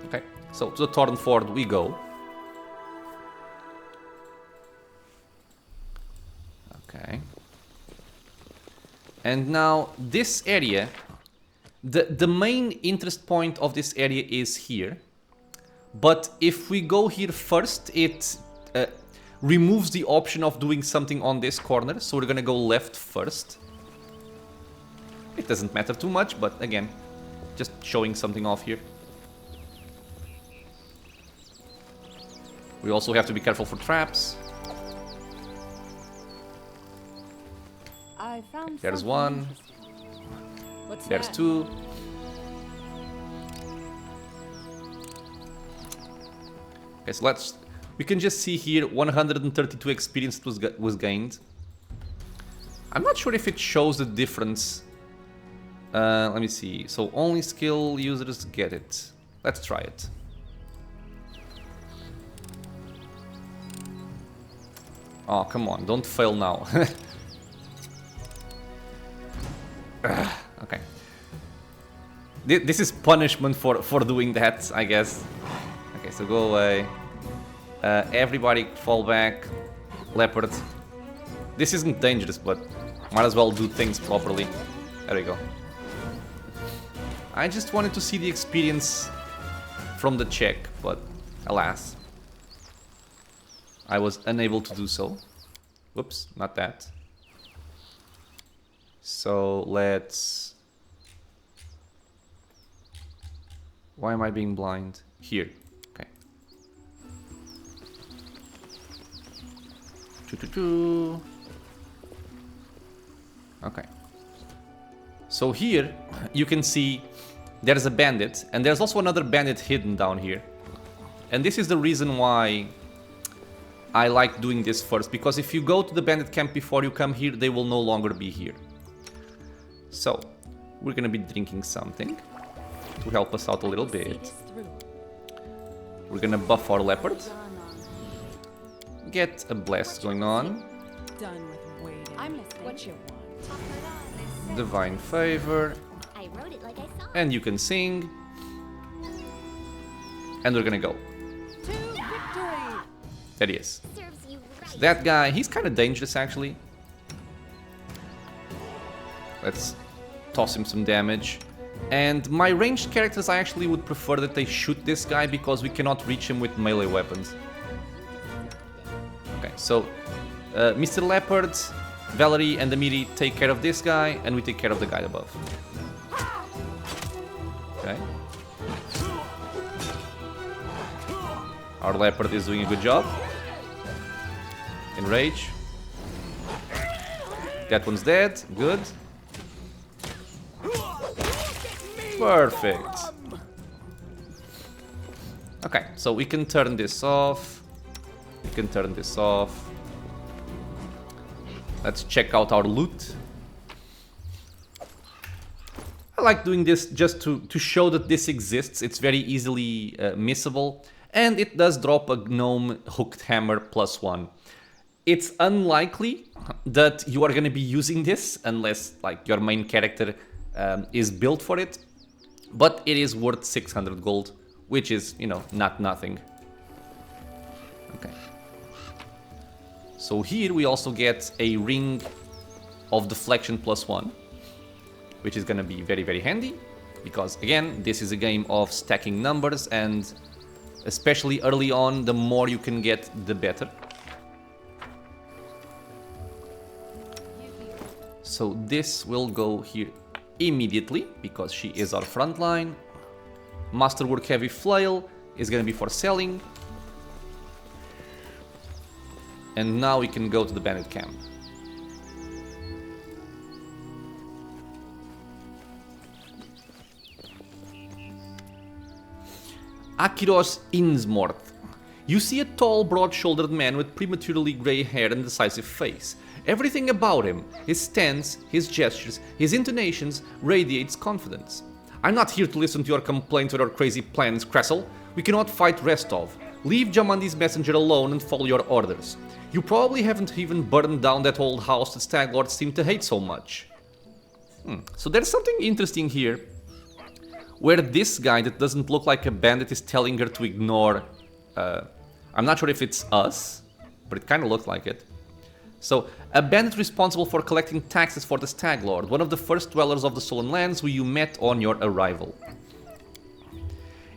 Okay, so to the Thorn Ford we go. Okay. And now this area, the main interest point of this area is here. But if we go here first, it removes the option of doing something on this corner. So we're gonna go left first. It doesn't matter too much, but again, just showing something off here. We also have to be careful for traps. There's one. There's two. Okay, so we can just see here 132 experience was gained. I'm not sure if it shows the difference. Let me see. So only skill users get it. Let's try it. Oh, come on, don't fail now. Okay. This is punishment for doing that, I guess. Okay, so go away. Everybody fall back. Leopard. This isn't dangerous, but might as well do things properly. There we go. I just wanted to see the experience from the check, but alas. I was unable to do so. Whoops, not that. So let's... Why am I being blind? Here. Okay. Okay. So here you can see there's a bandit, and there's also another bandit hidden down here. And this is the reason why I like doing this first, because if you go to the bandit camp before you come here, they will no longer be here. So, we're gonna be drinking something to help us out a little bit. We're gonna buff our leopard. Get a blast going on. Divine favor. And you can sing. And we're gonna go. There he is. So that guy, he's kind of dangerous actually. Let's toss him some damage. And my ranged characters, I actually would prefer that they shoot this guy because we cannot reach him with melee weapons. Okay, so Mr. Leopard, Valerie and Amiri take care of this guy, and we take care of the guy above. Okay. Our Leopard is doing a good job. Enrage. That one's dead. Good. Perfect. Okay, so we can turn this off. We can turn this off. Let's check out our loot. I like doing this just to show that this exists. It's very easily missable. And it does drop a gnome hooked hammer +1. It's unlikely that you are going to be using this unless like your main character is built for it. But it is worth 600 gold, which is, you know, not nothing. Okay. So here we also get a ring of deflection +1, which is gonna be very, very handy, because again, this is a game of stacking numbers, and especially early on, the more you can get, the better. So this will go here immediately, because she is our front line. Masterwork Heavy Flail is gonna be for selling. And now we can go to the bandit camp. Akiros Innsmouth. You see a tall, broad-shouldered man with prematurely grey hair and decisive face. Everything about him, his stance, his gestures, his intonations, radiates confidence. I'm not here to listen to your complaints or your crazy plans, Kressel. We cannot fight Restov. Leave Jamandi's messenger alone and follow your orders. You probably haven't even burned down that old house that Stag Lord seemed to hate so much. So there's something interesting here, where this guy that doesn't look like a bandit is telling her to ignore... I'm not sure if it's us, but it kind of looks like it. So, a bandit responsible for collecting taxes for the Stag Lord, one of the first dwellers of the Stolen Lands who you met on your arrival.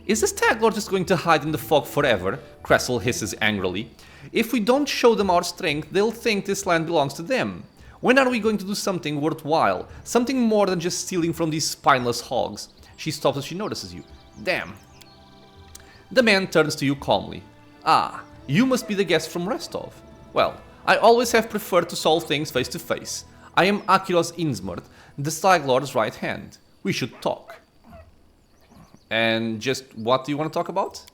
Is the Stag Lord just going to hide in the fog forever? Kressel hisses angrily. If we don't show them our strength, they'll think this land belongs to them. When are we going to do something worthwhile? Something more than just stealing from these spineless hogs? She stops as she notices you. Damn. The man turns to you calmly. Ah, you must be the guest from Restov. Well, I always have preferred to solve things face to face. I am Akiros Innsmouth, the Stag Lord's right hand. We should talk. And just what do you want to talk about?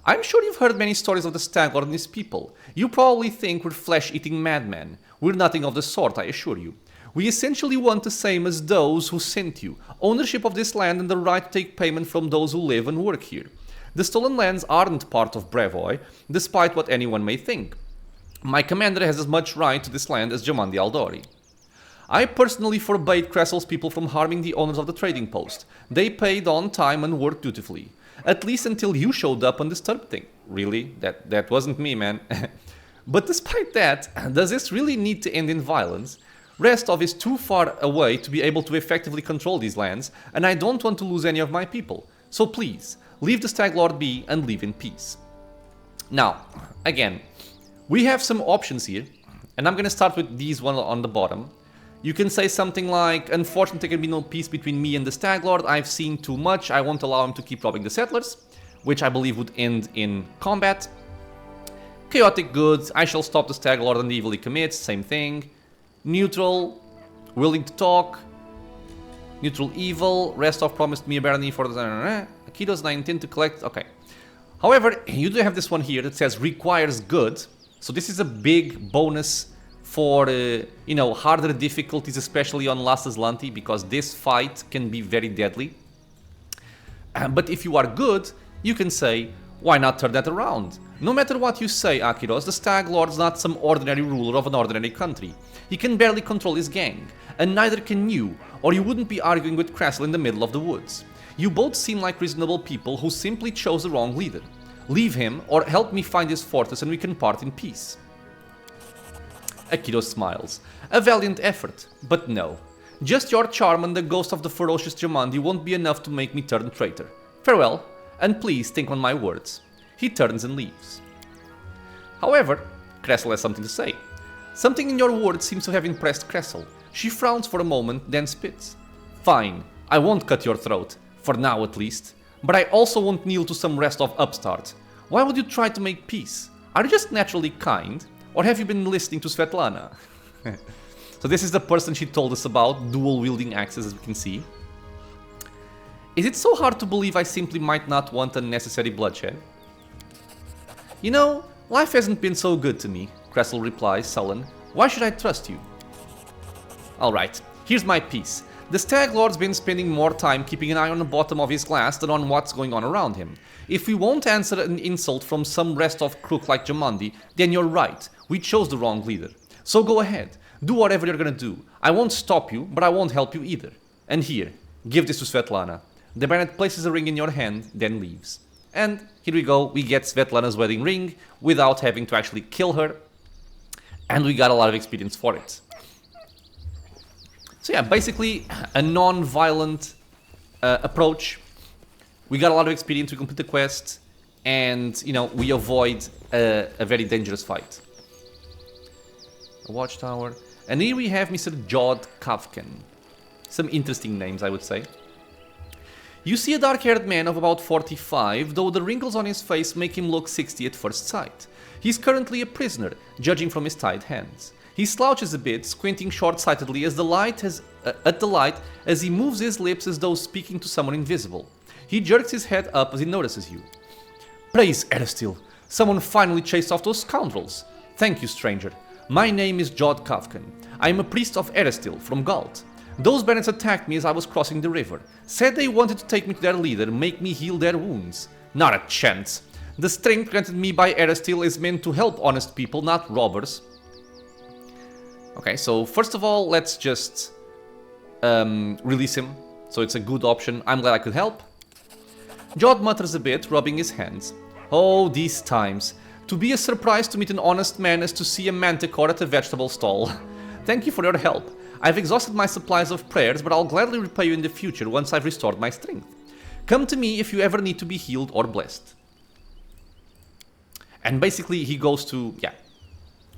I'm sure you've heard many stories of the Stag Lord and his people. You probably think we're flesh-eating madmen. We're nothing of the sort, I assure you. We essentially want the same as those who sent you, ownership of this land and the right to take payment from those who live and work here. The Stolen Lands aren't part of Brevoy, despite what anyone may think. My commander has as much right to this land as Jamandi Aldori. I personally forbade Kressel's people from harming the owners of the trading post. They paid on time and worked dutifully. At least until you showed up and disturbed things. Really? That wasn't me, man. But despite that, does this really need to end in violence? Restov is too far away to be able to effectively control these lands, and I don't want to lose any of my people. So please, leave the Stag Lord be and live in peace. Now, again, we have some options here, and I'm gonna start with these one on the bottom. You can say something like, unfortunately there can be no peace between me and the Stag Lord, I've seen too much, I won't allow him to keep robbing the settlers, which I believe would end in combat. Chaotic good, I shall stop the Stag Lord and the evil he commits, same thing. Neutral, willing to talk. Neutral evil, Restov promised me a barony for the... Akitos and I intend to collect... Okay. However, you do have this one here that says requires good. So this is a big bonus for, you know, harder difficulties, especially on Last Azlanti, because this fight can be very deadly. But if you are good, you can say, why not turn that around? No matter what you say, Akiros, the Stag Lord's not some ordinary ruler of an ordinary country. He can barely control his gang, and neither can you, or you wouldn't be arguing with Kressel in the middle of the woods. You both seem like reasonable people who simply chose the wrong leader. Leave him, or help me find his fortress and we can part in peace. Akiros smiles. A valiant effort, but no. Just your charm and the ghost of the ferocious Jamandi won't be enough to make me turn traitor. Farewell, and please think on my words. He turns and leaves. However, Kressel has something to say. Something in your words seems to have impressed Kressel. She frowns for a moment, then spits. Fine, I won't cut your throat, for now at least. But I also won't kneel to some Restov upstart. Why would you try to make peace? Are you just naturally kind? Or have you been listening to Svetlana? So this is the person she told us about, dual-wielding axes as we can see. Is it so hard to believe I simply might not want unnecessary bloodshed? You know, life hasn't been so good to me, Kressel replies, sullen. Why should I trust you? Alright, here's my piece. The Stag Lord's been spending more time keeping an eye on the bottom of his glass than on what's going on around him. If we won't answer an insult from some Restov crook like Jamandi, then you're right, we chose the wrong leader. So go ahead, do whatever you're gonna do. I won't stop you, but I won't help you either. And here, give this to Svetlana. The Baronet places a ring in your hand, then leaves. And here we go, we get Svetlana's wedding ring without having to actually kill her. And we got a lot of experience for it. So yeah, basically a non-violent approach. We got a lot of experience, we complete the quest, and, you know, we avoid a very dangerous fight. A watchtower. And here we have Mr. Jod Kavken. Some interesting names, I would say. You see a dark-haired man of about 45, though the wrinkles on his face make him look 60 at first sight. He's currently a prisoner, judging from his tied hands. He slouches a bit, squinting short-sightedly at the light as he moves his lips as though speaking to someone invisible. He jerks his head up as he notices you. Praise Erestil! Someone finally chased off those scoundrels. Thank you, stranger. My name is Jod Kavken. I am a priest of Erestil, from Galt. Those bandits attacked me as I was crossing the river. Said they wanted to take me to their leader and make me heal their wounds. Not a chance. The strength granted me by Erestil is meant to help honest people, not robbers. Okay, so first of all, let's just release him. So it's a good option. I'm glad I could help. Jod mutters a bit, rubbing his hands. Oh, these times. To be a surprise to meet an honest man is to see a manticore at a vegetable stall. Thank you for your help. I've exhausted my supplies of prayers, but I'll gladly repay you in the future once I've restored my strength. Come to me if you ever need to be healed or blessed. And basically he goes to, yeah,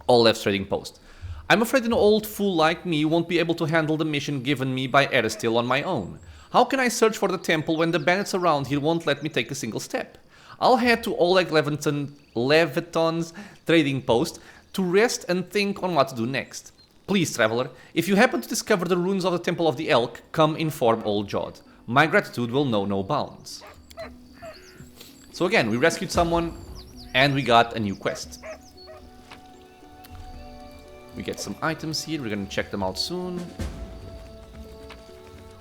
Oleg's trading post. I'm afraid an old fool like me won't be able to handle the mission given me by Erestil on my own. How can I search for the temple when the bandits around here won't let me take a single step? I'll head to Oleg Leviton's trading post to rest and think on what to do next. Please, traveler, if you happen to discover the ruins of the Temple of the Elk, come inform old Jod. My gratitude will know no bounds. So again, we rescued someone, and we got a new quest. We get some items here, we're gonna check them out soon.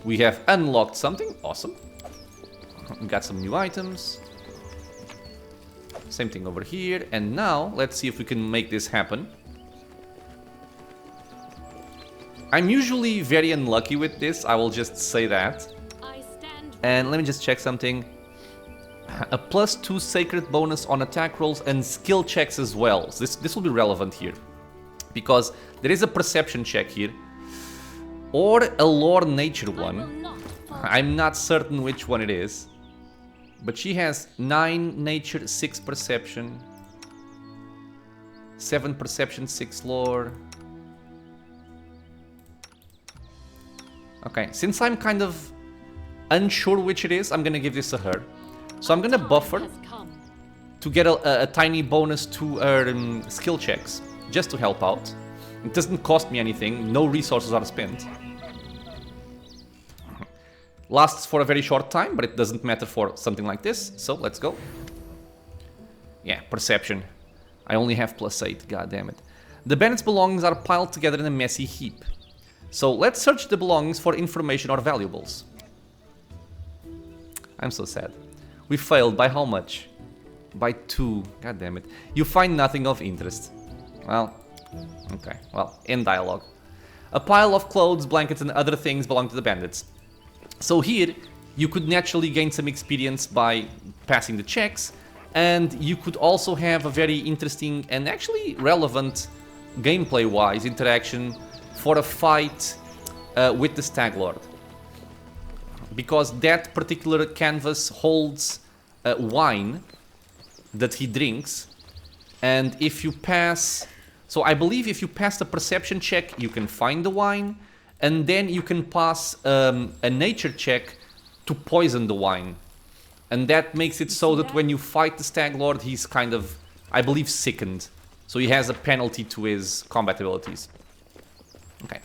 We have unlocked something, awesome. We got some new items. Same thing over here, and now, let's see if we can make this happen. I'm usually very unlucky with this, I will just say that. And let me just check something. A +2 sacred bonus on attack rolls and skill checks as well. So this will be relevant here. Because there is a perception check here. Or a lore nature one. I'm not certain which one it is. But she has 9 nature, 6 perception. 7 perception, 6 lore. Okay, since I'm kind of unsure which it is, I'm gonna give this to her. So I'm gonna buffer to get a tiny bonus to her skill checks, just to help out. It doesn't cost me anything, no resources are spent. Lasts for a very short time, but it doesn't matter for something like this, so let's go. Yeah, perception. I only have +8, god damn it. The bandits' belongings are piled together in a messy heap. So let's search the belongings for information or valuables. I'm so sad. We failed by how much? By 2. God damn it. You find nothing of interest. Well, okay. Well, end dialogue. A pile of clothes, blankets and other things belong to the bandits. So here, you could naturally gain some experience by passing the checks. And you could also have a very interesting and actually relevant gameplay-wise interaction for a fight with the Stag Lord. Because that particular canvas holds wine that he drinks, and if you pass... So I believe if you pass the perception check, you can find the wine, and then you can pass a nature check to poison the wine. And that makes it so that when you fight the Stag Lord, he's kind of, I believe, sickened. So he has a penalty to his combat abilities. Okay.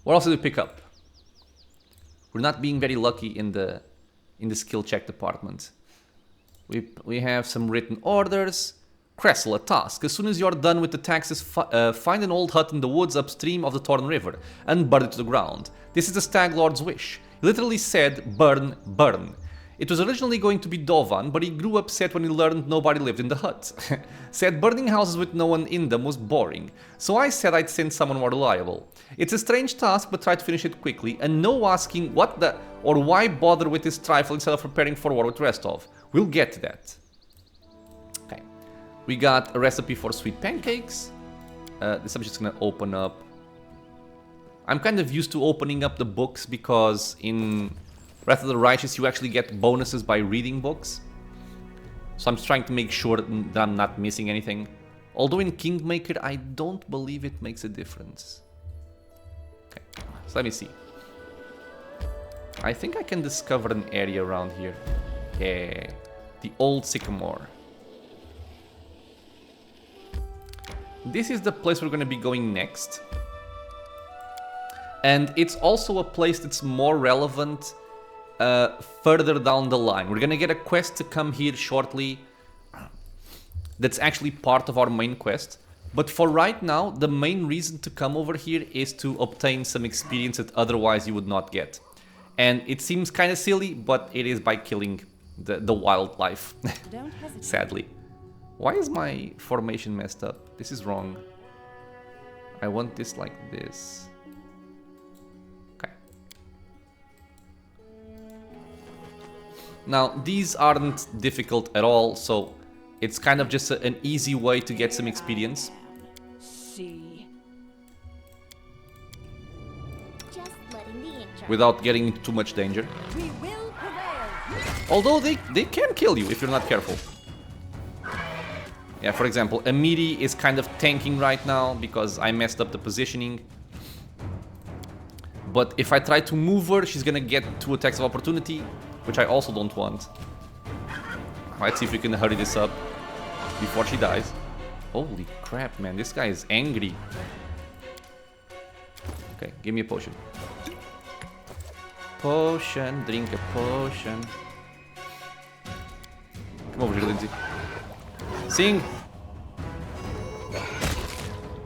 What else did we pick up? We're not being very lucky in the skill check department. We have some written orders. Cressel, a task. As soon as you're done with the taxes, find an old hut in the woods upstream of the Thorn River and burn it to the ground. This is the Stag Lord's wish. He literally said, burn, burn. It was originally going to be Dovan, but he grew upset when he learned nobody lived in the hut. Said burning houses with no one in them was boring, so I said I'd send someone more reliable. It's a strange task, but try to finish it quickly, and no asking what the or why bother with this trifle instead of preparing for war with Restov. We'll get to that. We got a recipe for sweet pancakes. This I'm just gonna open up. I'm kind of used to opening up the books because in Wrath of the Righteous you actually get bonuses by reading books. So I'm just trying to make sure that I'm not missing anything. Although in Kingmaker I don't believe it makes a difference. Okay, so let me see. I think I can discover an area around here. Yeah, the old Sycamore. This is the place we're going to be going next. And it's also a place that's more relevant further down the line. We're going to get a quest to come here shortly that's actually part of our main quest. But for right now, the main reason to come over here is to obtain some experience that otherwise you would not get. And it seems kind of silly, but it is by killing the wildlife, sadly. Why is my formation messed up? This is wrong. I want this like this. Okay. Now, these aren't difficult at all, so it's kind of just an easy way to get some experience. Without getting into too much danger. Although they can kill you if you're not careful. Yeah, for example, Amiri is kind of tanking right now because I messed up the positioning. But if I try to move her, she's gonna get 2 attacks of opportunity, which I also don't want. Let's see if we can hurry this up before she dies. Holy crap, man, this guy is angry. Okay, give me a potion. Potion, drink a potion. Come over here, Lindsay. Sing!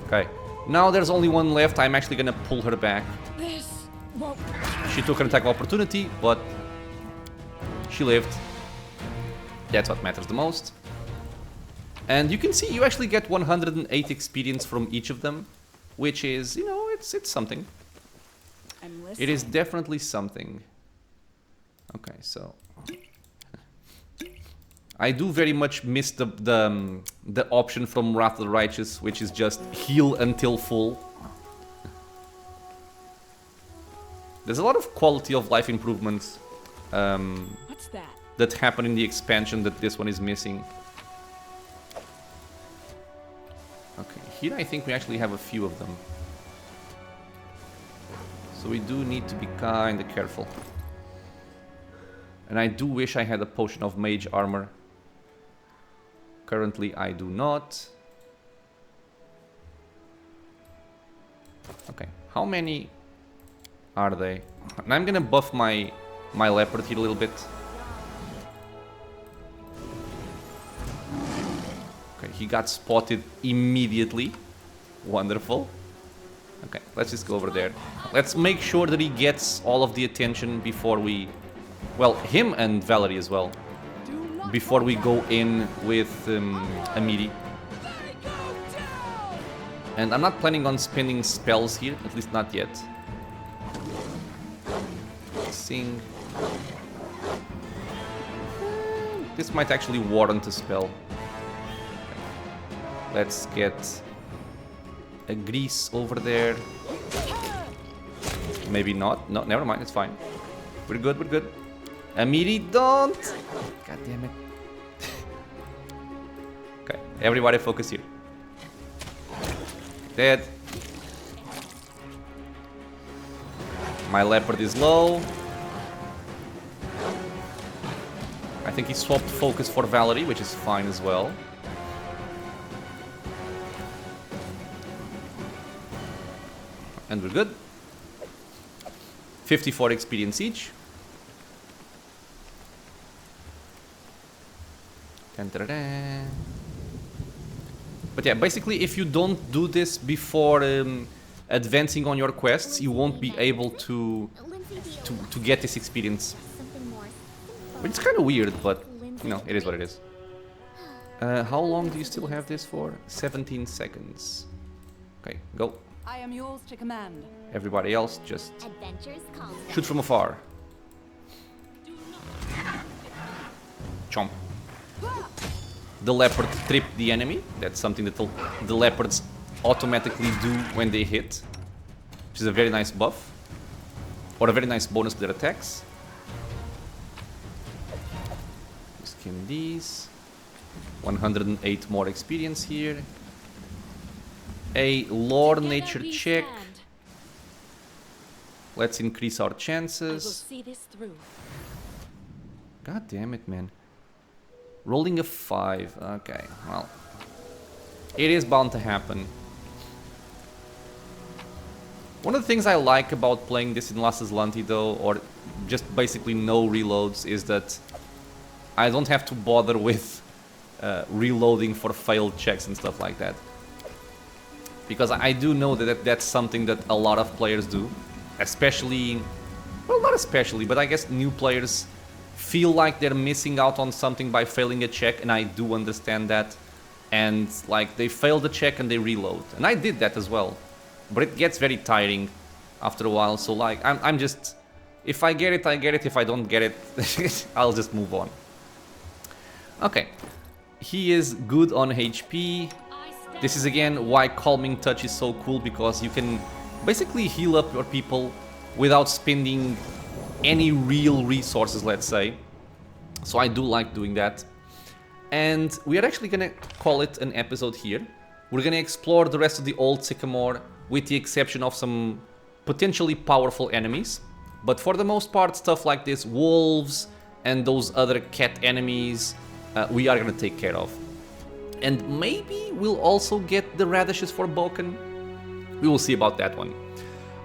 Okay, now there's only one left. I'm actually gonna pull her back. She took an attack of opportunity, but she lived. That's what matters the most. And you can see you actually get 108 experience from each of them, which is, you know, it's something. It is definitely something. Okay, so I do very much miss the option from Wrath of the Righteous, which is just heal until full. There's a lot of quality of life improvements that happen in the expansion that this one is missing. Okay, here I think we actually have a few of them. So we do need to be kinda careful. And I do wish I had a potion of mage armor. Currently I do not. Okay, how many are they? And I'm gonna buff my leopard here a little bit. Okay, he got spotted immediately. Wonderful. Okay, let's just go over there. Let's make sure that he gets all of the attention before we... Well, him and Valerie as well. Before we go in with Amiri. And I'm not planning on spending spells here, at least not yet. Sing. This might actually warrant a spell. Okay. Let's get a grease over there. Maybe not. No, never mind, it's fine. We're good, we're good. Amiri, don't! God damn it. Okay, everybody focus here. Dead. My leopard is low. I think he swapped focus for Valerie, which is fine as well. And we're good. 54 experience each. But yeah, basically if you don't do this before advancing on your quests, you won't be able to get this experience. Which is kind of weird, but you know, it is what it is. How long do you still have this for? 17 seconds. Okay, go. I am yours to command. Everybody else just shoot from afar. the leopard trip the enemy. That's something that the leopards automatically do when they hit, which is a very nice buff, or a very nice bonus to their attacks. Skin these. 108 more experience here. A lore nature check. Let's increase our I will chances. see this through. God damn it, man. Rolling a 5. Okay, well. It is bound to happen. One of the things I like about playing this in Last Azlanti, though, or just basically no reloads, is that I don't have to bother with reloading for failed checks and stuff like that. Because I do know that that's something that a lot of players do. Especially, well, not especially, but I guess new players feel like they're missing out on something by failing a check, and I do understand that. And like they fail the check and they reload, and I did that as well, but it gets very tiring after a while. So like I'm just, if I get it, I get it. If I don't get it, I'll just move on. Okay, he is good on HP. This is again why Calming Touch is so cool, because you can basically heal up your people without spending any real resources, let's say. So I do like doing that. And we are actually gonna call it an episode here. We're gonna explore the rest of the old Sycamore, with the exception of some potentially powerful enemies. But for the most part, stuff like this, wolves and those other cat enemies, we are gonna take care of. And maybe we'll also get the radishes for Boken. We will see about that one.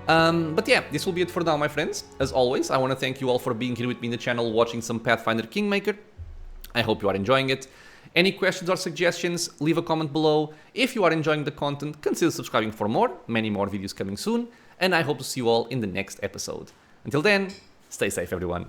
But yeah, this will be it for now, my friends. As always, I want to thank you all for being here with me in the channel, watching some Pathfinder Kingmaker. I hope you are enjoying it. Any questions or suggestions, leave a comment below. If you are enjoying the content, consider subscribing for more. Many more videos coming soon. And I hope to see you all in the next episode. Until then, stay safe, everyone.